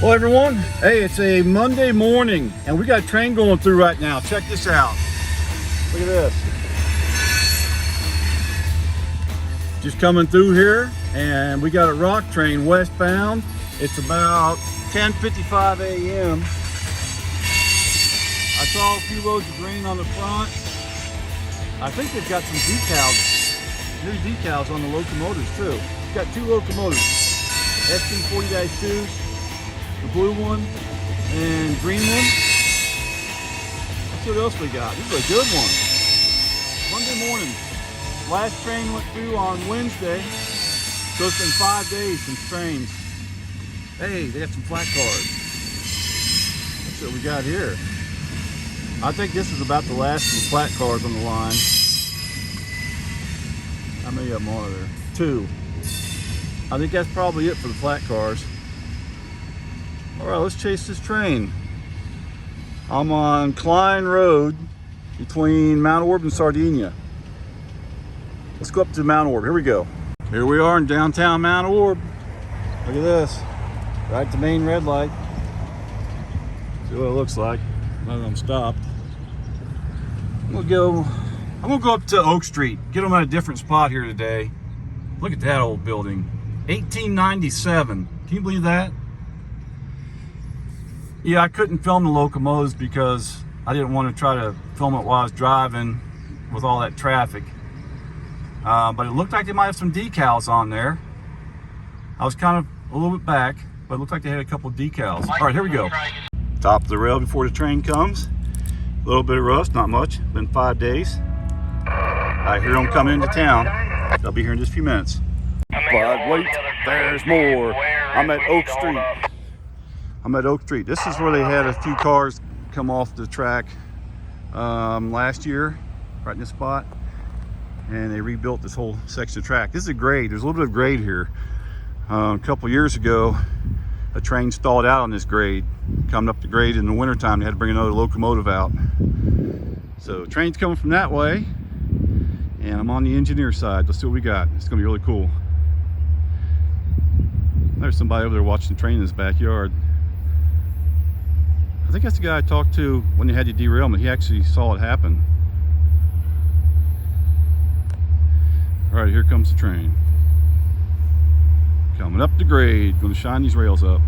Well, everyone, hey, it's a Monday morning and we got a train going through right now. Check this out. Look at this. Just coming through here, and we got a rock train westbound. It's about 10:55 a.m. I saw a few loads of grain on the front. I think they've got some decals. There's decals on the locomotives too. We've got two locomotives, SB40-2s. The blue one and green one. Let's see what else we got. This is a good one. Monday morning. Last train went through on Wednesday. So it's been 5 days since trains. Hey, they have some flat cars. That's what we got here. I think this is about the last of the flat cars on the line. How many of them are there? 2. I think that's probably it for the flat cars. All right, let's chase this train. I'm on Klein Road between Mount Orab and Sardinia. Let's go up to Mount Orab. Here we go. Here we are in downtown Mount Orab. Look at this. Right at the main red light. See what it looks like. None of them stopped. I'm gonna go up to Oak Street. Get them at a different spot here today. Look at that old building. 1897. Can you believe that? Yeah, I couldn't film the locomotives because I didn't want to try to film it while I was driving with all that traffic. But it looked like they might have some decals on there. I was kind of a little bit back, but it looked like they had a couple of decals. All right, here we go. Top of the rail before the train comes. A little bit of rust, not much. Been 5 days. I hear them coming into town. They'll be here in just a few minutes. But wait, there's more. I'm at Oak Street. This is where they had a few cars come off the track last year, right in this spot. And they rebuilt this whole section of track. This is a grade. There's a little bit of grade here. A couple years ago, a train stalled out on this grade. Coming up the grade in the wintertime, they had to bring another locomotive out. So train's coming from that way. And I'm on the engineer side. Let's see what we got. It's gonna be really cool. There's somebody over there watching the train in his backyard. I think that's the guy I talked to when they had the derailment. He actually saw it happen. All right, here comes the train. Coming up the grade, gonna shine these rails up.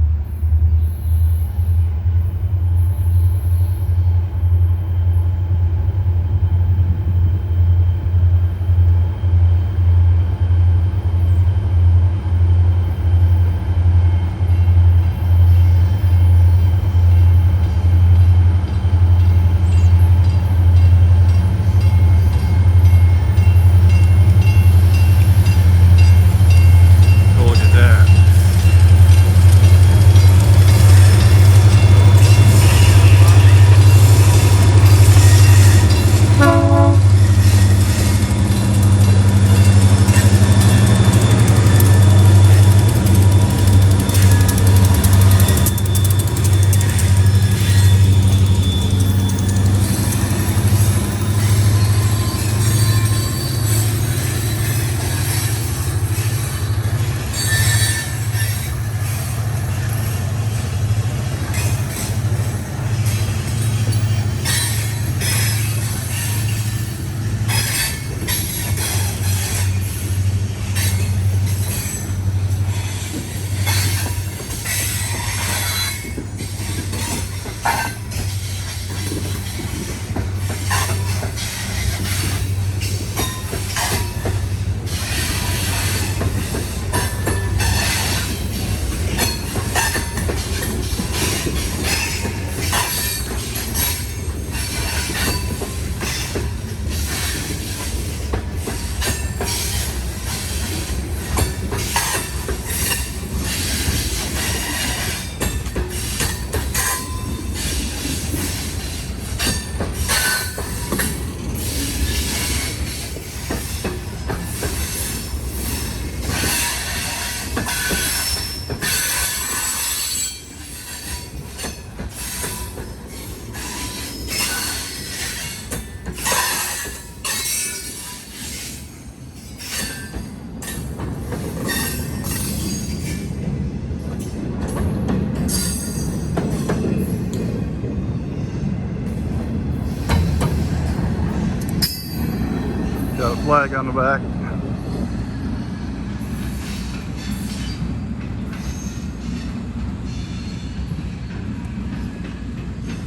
Got a flag on the back.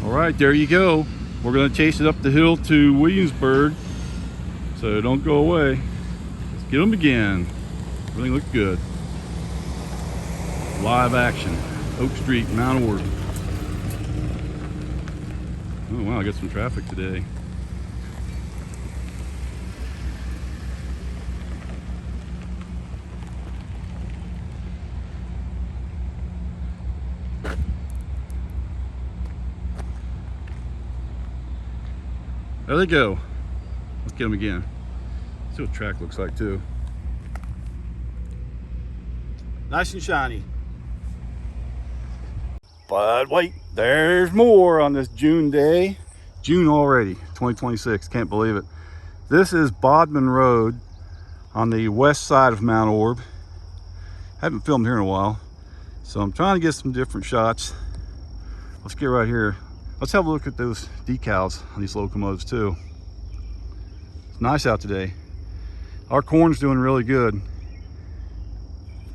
All right, there you go. We're gonna chase it up the hill to Williamsburg, so don't go away. Let's get them again. Everything looked good. Live action, Oak Street, Mount Orab. Oh wow, I got some traffic today. There they go. Let's get them again. See what the track looks like too. Nice and shiny. But wait, there's more on this June day. June already, 2026, can't believe it. This is Bodman Road on the west side of Mount Orab. Haven't filmed here in a while, so I'm trying to get some different shots. Let's get right here. Let's have a look at those decals on these locomotives too. It's nice out today. Our corn's doing really good.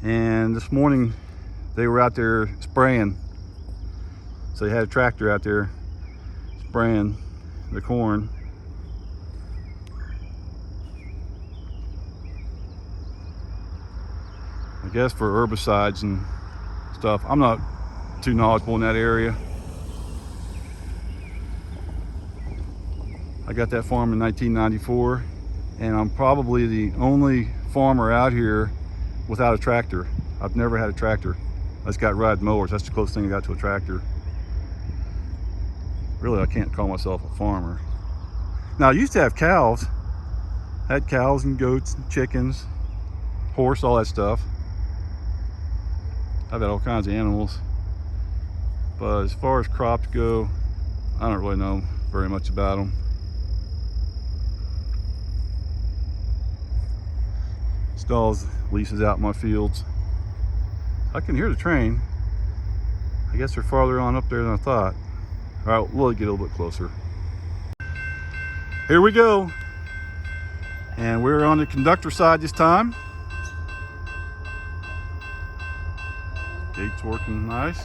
And this morning they were out there spraying. So they had a tractor out there spraying the corn. I guess for herbicides and stuff. I'm not too knowledgeable in that area. I got that farm in 1994, and I'm probably the only farmer out here without a tractor. I've never had a tractor. I just got ride mowers. That's the closest thing I got to a tractor. Really, I can't call myself a farmer. Now, I used to have cows. I had cows and goats and chickens, horse, all that stuff. I've had all kinds of animals. But as far as crops go, I don't really know very much about them. Installs leases out in my fields. I can hear the train. I guess they're farther on up there than I thought. All right, we'll get a little bit closer. Here we go. And we're on the conductor side this time. Gate's working nice.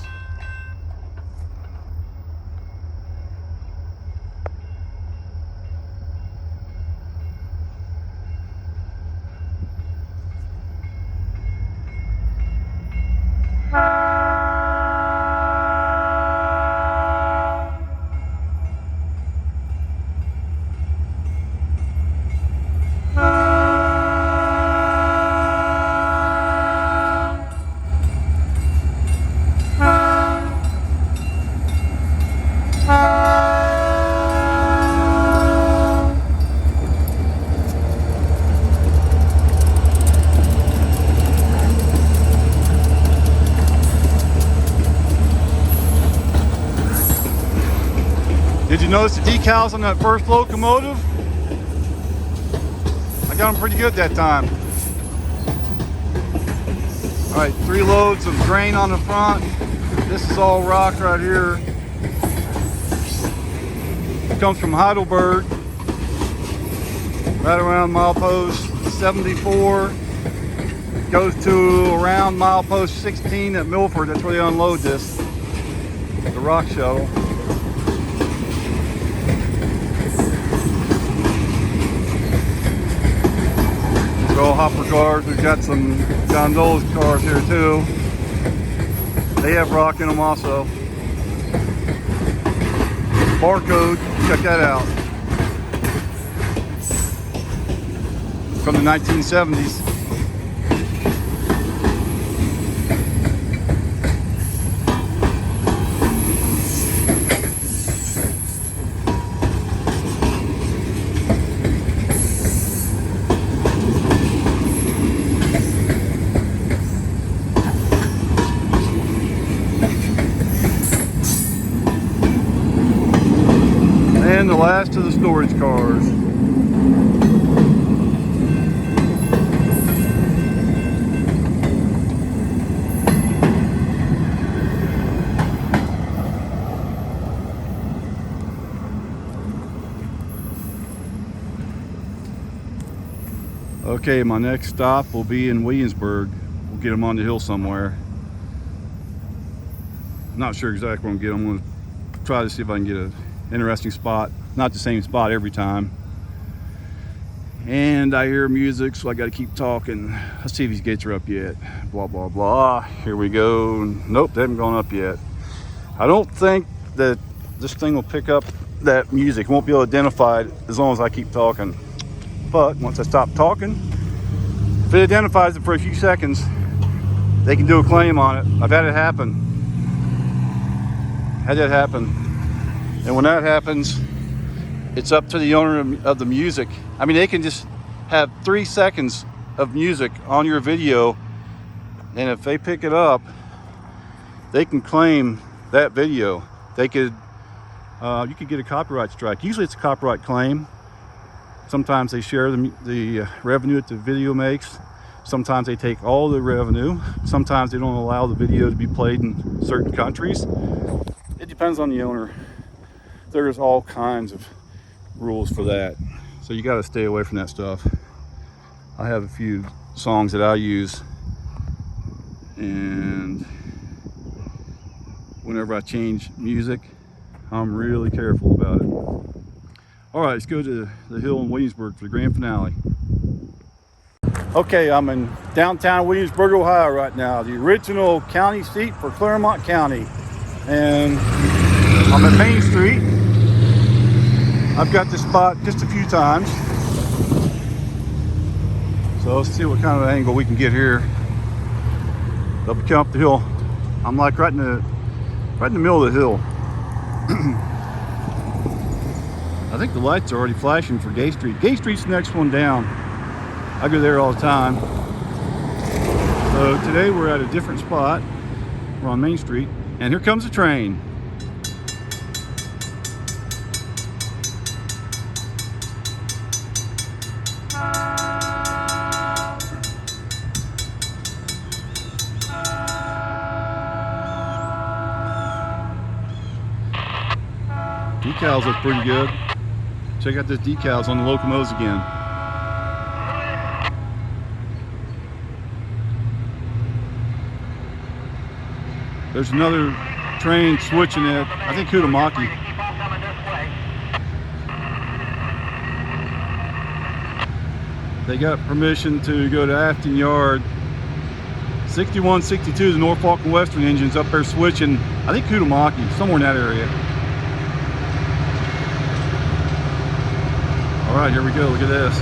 Did you notice the decals on that first locomotive? I got them pretty good that time. All right, 3 loads of grain on the front. This is all rock right here. It comes from Heidelberg, right around milepost 74. Goes to around milepost 16 at Milford. That's where they unload this, the rock shuttle. All hopper cars. We've got some gondola cars here too. They have rock in them also. Barcode, check that out. From the 1970s. And the last of the storage cars. Okay, my next stop will be in Williamsburg. We'll get them on the hill somewhere. Not sure exactly where I'm going to get them. I'm going to try to see if I can get an interesting spot. Not the same spot every time. And I hear music, so I got to keep talking. Let's see if these gates are up yet. Blah, blah, blah. Here we go. Nope, they haven't gone up yet. I don't think that this thing will pick up that music. It won't be able to identify it as long as I keep talking. But once I stop talking, if it identifies it for a few seconds, they can do a claim on it. I've had it happen. And when that happens, it's up to the owner of the music. I mean, they can just have 3 seconds of music on your video, and if they pick it up, they can claim that video. They could, you could get a copyright strike. Usually it's a copyright claim. Sometimes they share the revenue that the video makes. Sometimes they take all the revenue. Sometimes they don't allow the video to be played in certain countries. It depends on the owner. There's all kinds of rules for that. So you got to stay away from that stuff. I have a few songs that I use, and whenever I change music, I'm really careful about it. All right, let's go to the hill in Williamsburg for the grand finale. Okay, I'm in downtown Williamsburg, Ohio right now, the original county seat for Claremont County. And I'm at Main Street. I've got this spot just a few times. So let's see what kind of angle we can get here. They'll be coming up the hill. I'm like right in the middle of the hill. I think the lights are already flashing for Gay Street. Gay Street's the next one down. I go there all the time. So today we're at a different spot. We're on Main Street, and here comes the train. Decals look pretty good. Check out those decals on the locomotives again. There's another train switching it. I think Hutamaki. They got permission to go to Afton Yard. 61, 62, the Norfolk Western engines up there switching. I think Hutamaki, somewhere in that area. All right, here we go. Look at this.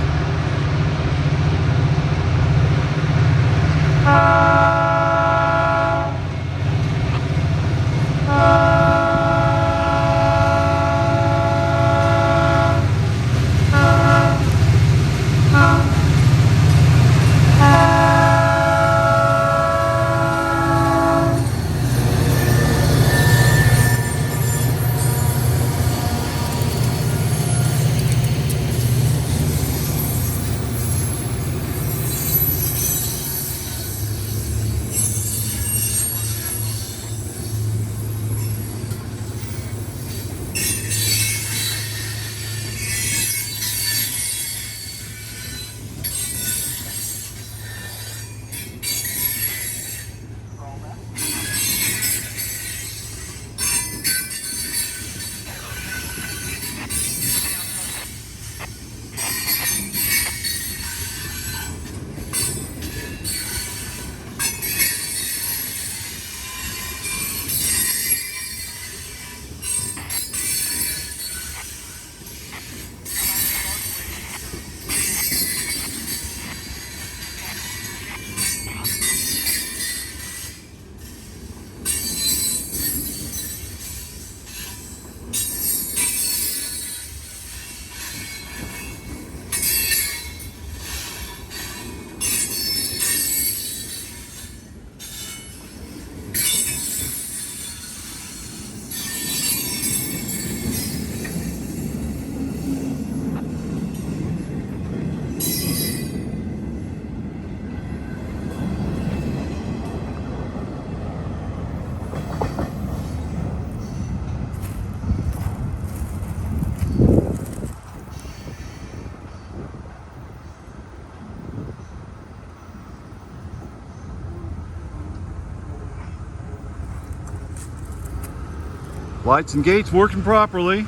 Lights and gates working properly.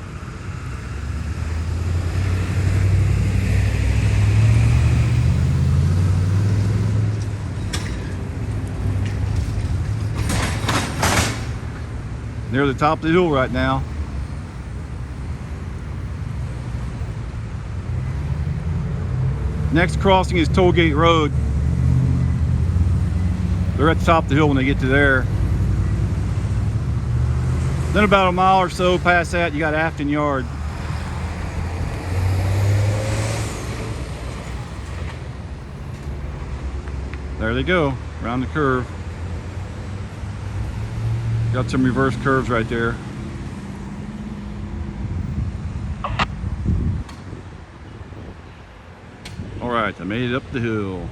Near the top of the hill right now. Next crossing is Tollgate Road. They're at the top of the hill when they get to there. Then about a mile or so past that, you got Afton Yard. There they go, around the curve. Got some reverse curves right there. All right, I made it up the hill.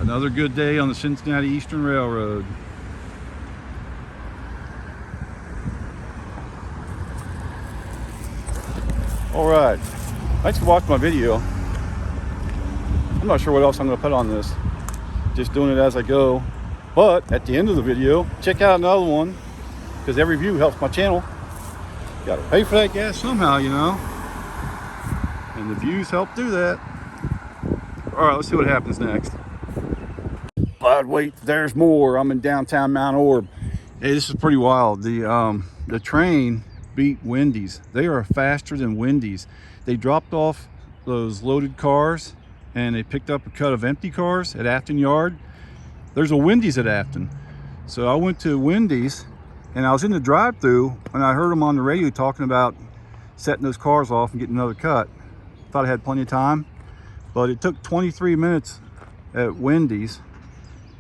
Another good day on the Cincinnati Eastern Railroad. All right, thanks for watching my video. I'm not sure what else I'm gonna put on this. Just doing it as I go. But at the end of the video, check out another one, because every view helps my channel. Gotta pay for that gas somehow, you know. And the views help do that. All right, let's see what happens next. But wait, there's more. I'm in downtown Mount Orab. Hey, this is pretty wild. The train beat Wendy's. They are faster than Wendy's. They dropped off those loaded cars and they picked up a cut of empty cars at Afton Yard. There's a Wendy's at Afton. So I went to Wendy's and I was in the drive-thru and I heard them on the radio talking about setting those cars off and getting another cut. Thought I had plenty of time, but it took 23 minutes at Wendy's.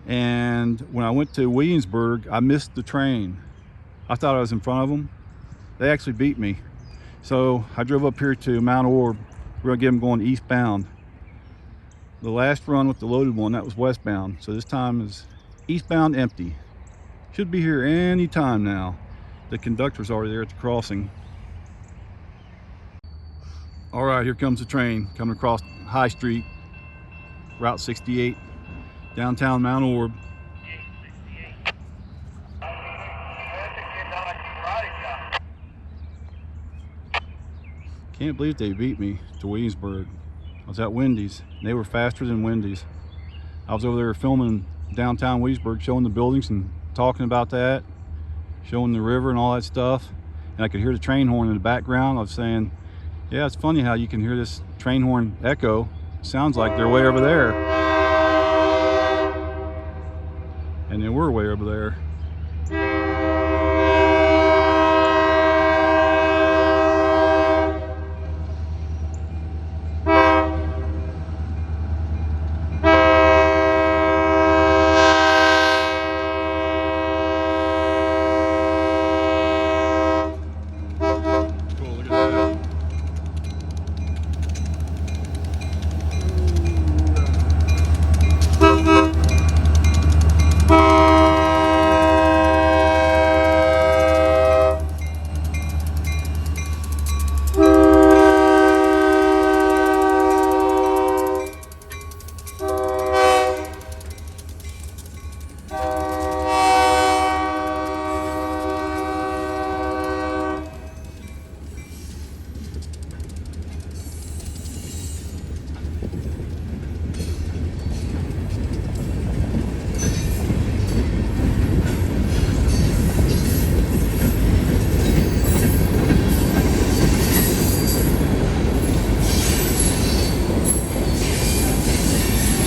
And when I went to Williamsburg, I missed the train. I thought I was in front of them. They actually beat me. So I drove up here to Mount Orab. We're gonna get them going eastbound. The last run with the loaded one, that was westbound. So this time is eastbound empty. Should be here any time now. The conductor's already there at the crossing. All right, here comes the train coming across High Street, Route 68, downtown Mount Orab. Can't believe they beat me to Williamsburg. I was at Wendy's. They were faster than Wendy's. I was over there filming downtown Williamsburg, showing the buildings and talking about that, showing the river and all that stuff. And I could hear the train horn in the background. I was saying, yeah, it's funny how you can hear this train horn echo. Sounds like they're way over there. And they were way over there.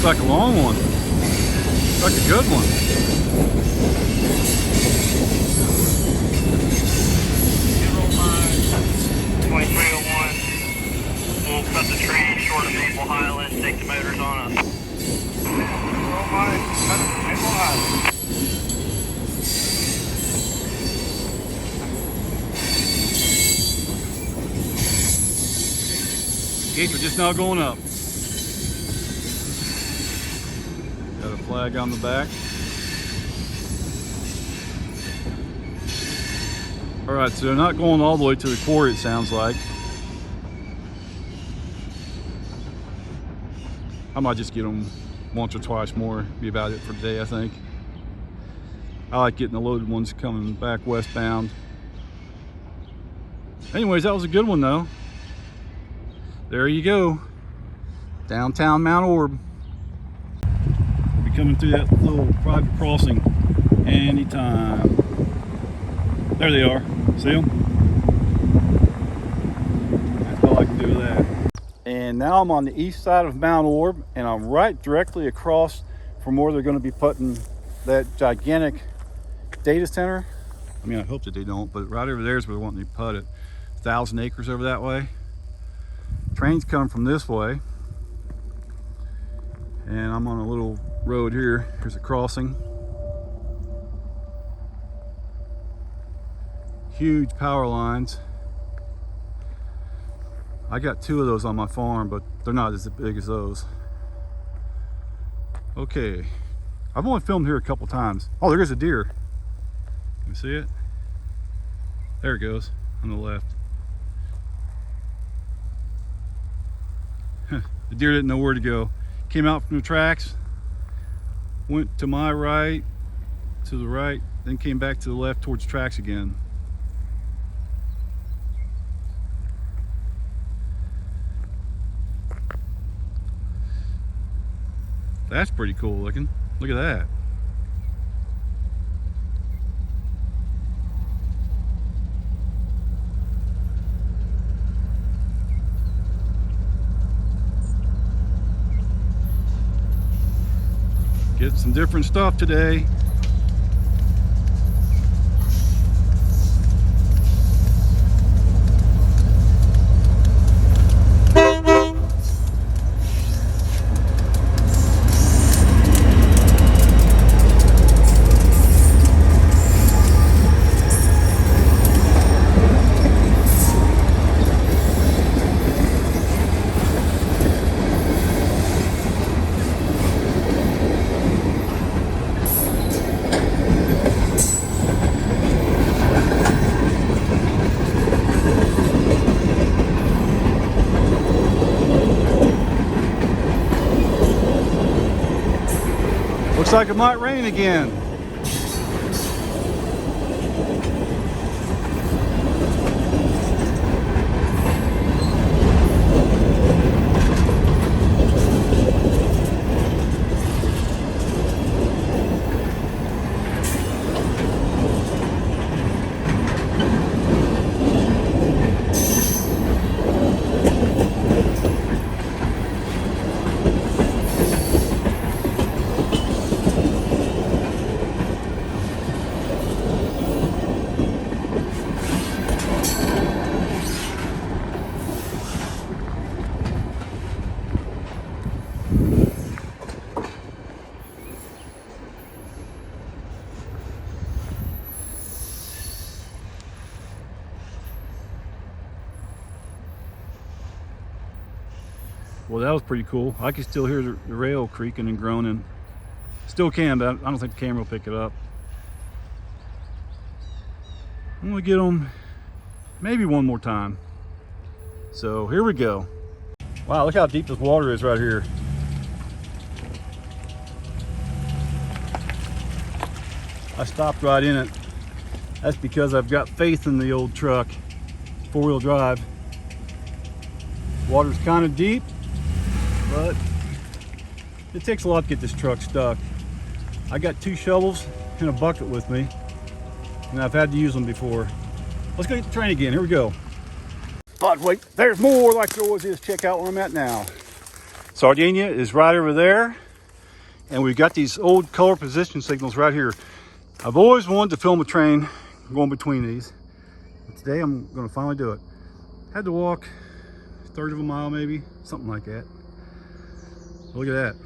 Like a long one. It's like a good one. 2301. We'll cut the train short of Maple Highland, take the motors on up. 205, cut to Maple Highland. Gates are just now going up. Got a flag on the back. All right, so they're not going all the way to the quarry, it sounds like. I might just get them once or twice more, be about it for the day, I think. I like getting the loaded ones coming back westbound. Anyways, that was a good one though. There you go. Downtown Mount Orab. We'll be coming through that little private crossing anytime. There they are. See them? That's all I can do with that. And now I'm on the east side of Mount Orab, and I'm right directly across from where they're going to be putting that gigantic data center. I mean, I hope that they don't, but right over there is where they're wanting to put it. 1,000 acres over that way. Train's coming from this way. And I'm on a little road here. Here's a crossing. Huge power lines. I got 2 of those on my farm, but they're not as big as those. Okay, I've only filmed here a couple times. Oh, there's a deer. Can you see it? There it goes on the left. The deer didn't know where to go. Came out from the tracks, went to my right, to the right, then came back to the left towards the tracks again. That's pretty cool looking. Look at that. Get some different stuff today. Looks like it might rain again. Well, that was pretty cool. I can still hear the rail creaking and groaning. Still can, but I don't think the camera will pick it up. I'm gonna get them maybe one more time. So here we go. Wow, look how deep this water is right here. I stopped right in it. That's because I've got faith in the old truck, 4-wheel drive. Water's kind of deep, but it takes a lot to get this truck stuck. I got 2 shovels and a bucket with me, and I've had to use them before. Let's go get the train again. Here we go. But wait, there's more like there always is. Check out where I'm at now. Sardinia is right over there, and we've got these old color position signals right here. I've always wanted to film a train going between these. But today I'm going to finally do it. Had to walk 1/3 of a mile, maybe something like that. Look at that.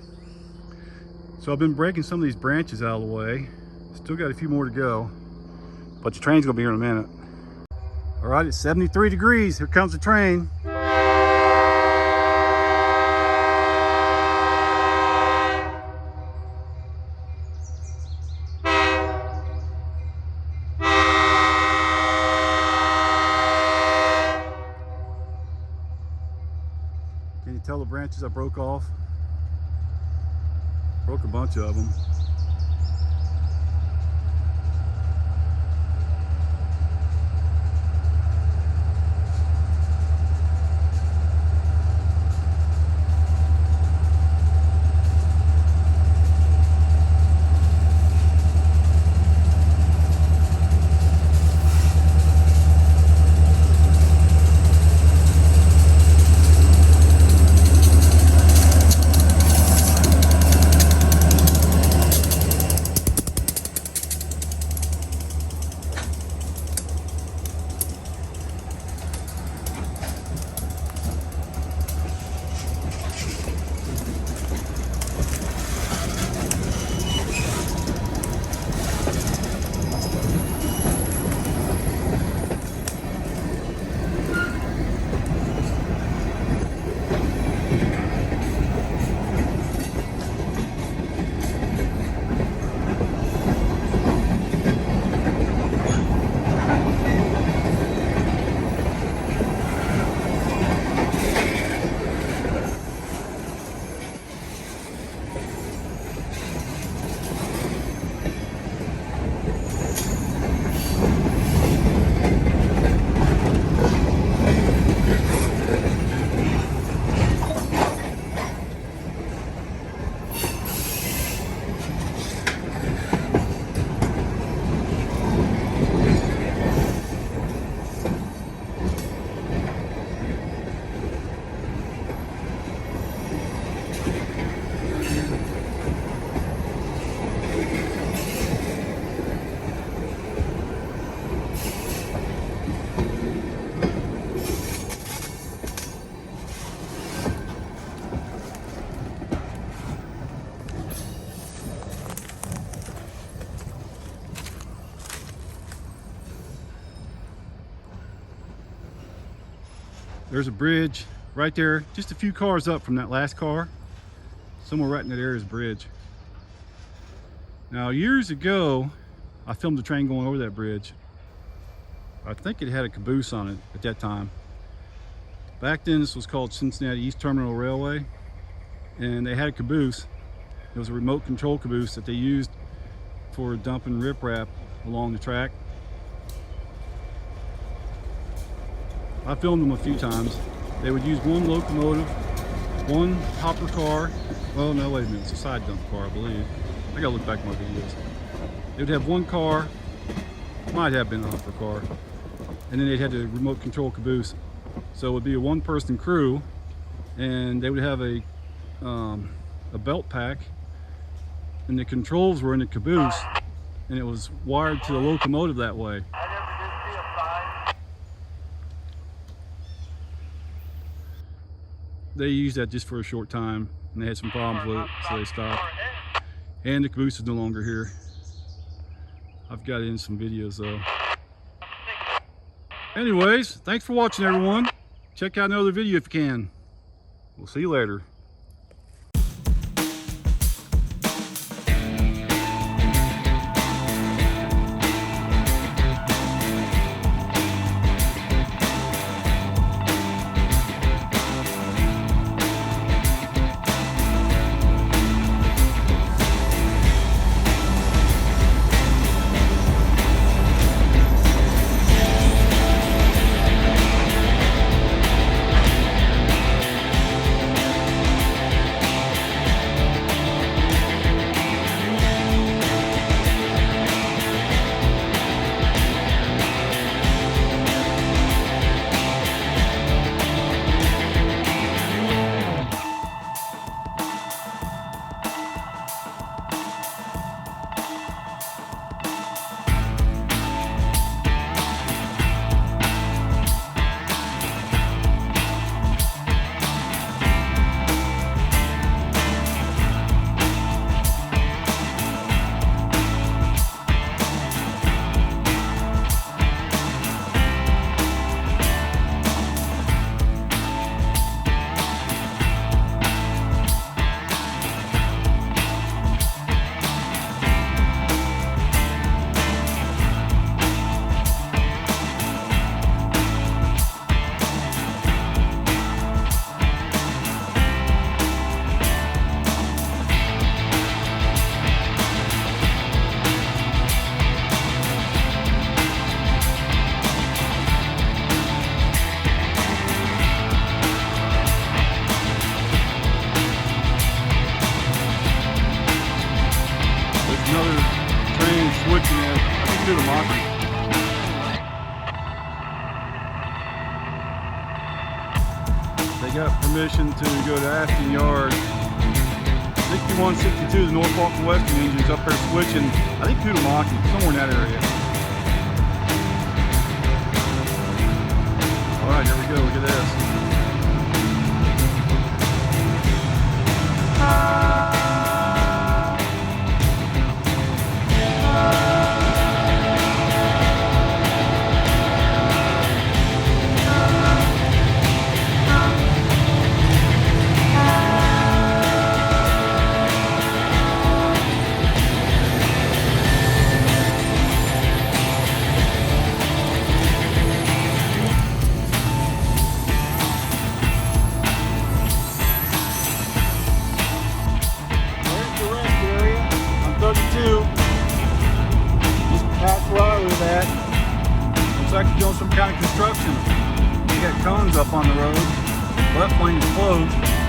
So I've been breaking some of these branches out of the way. Still got a few more to go, but the train's gonna be here in a minute. All right, it's 73 degrees. Here comes the train. Can you tell the branches I broke off? Broke a bunch of them. There's a bridge right there, just a few cars up from that last car. Somewhere right in that area is a bridge. Now, years ago, I filmed a train going over that bridge. I think it had a caboose on it at that time. Back then, this was called Cincinnati East Terminal Railway, and they had a caboose. It was a remote control caboose that they used for dumping riprap along the track. I filmed them a few times. They would use one locomotive, one hopper car. Well, no, wait a minute, it's a side dump car, I believe. I gotta look back at my videos. They would have one car, might have been a hopper car, and then they'd have the remote control caboose. So it would be a one-person crew, and they would have a belt pack, and the controls were in the caboose, and it was wired to the locomotive that way. They used that just for a short time, and they had some problems with it, so they stopped. And the caboose is no longer here. I've got it in some videos though. Anyways, thanks for watching, everyone. Check out another video if you can. We'll see you later. They got permission to go to Aston Yard. 61, 62, the Norfolk Western engines up there switching, I think to the Mocking, somewhere in that area. Alright, here we go, look at this. Looks like they're doing some kind of construction. They got cones up on the road. Left lane is closed.